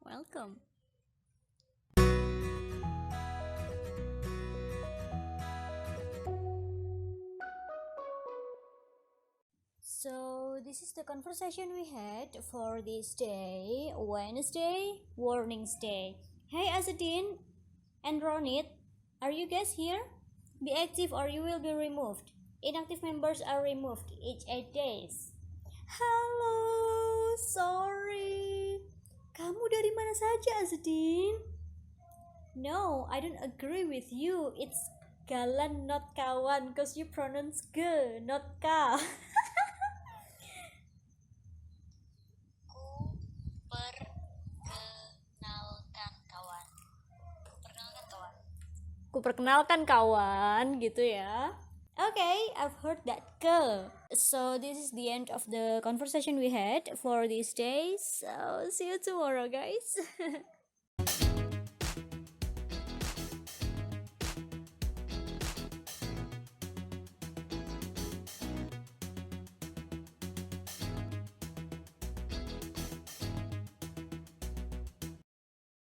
Welcome. So this is the conversation we had for this day, Wednesday, Warnings Day. Hey Azadin and Ronit, are you guys here? Be active or you will be removed. Inactive members are removed each 8 days. Halo, sorry. Kamu dari mana saja, Azadin? No, I don't agree with you. It's galan, not kawan, cause you pronounce g, not ka. Ku perkenalkan kawan, gitu ya. Okay, I've heard that ke. So this is the end of the conversation we had for these days. So see you tomorrow, guys.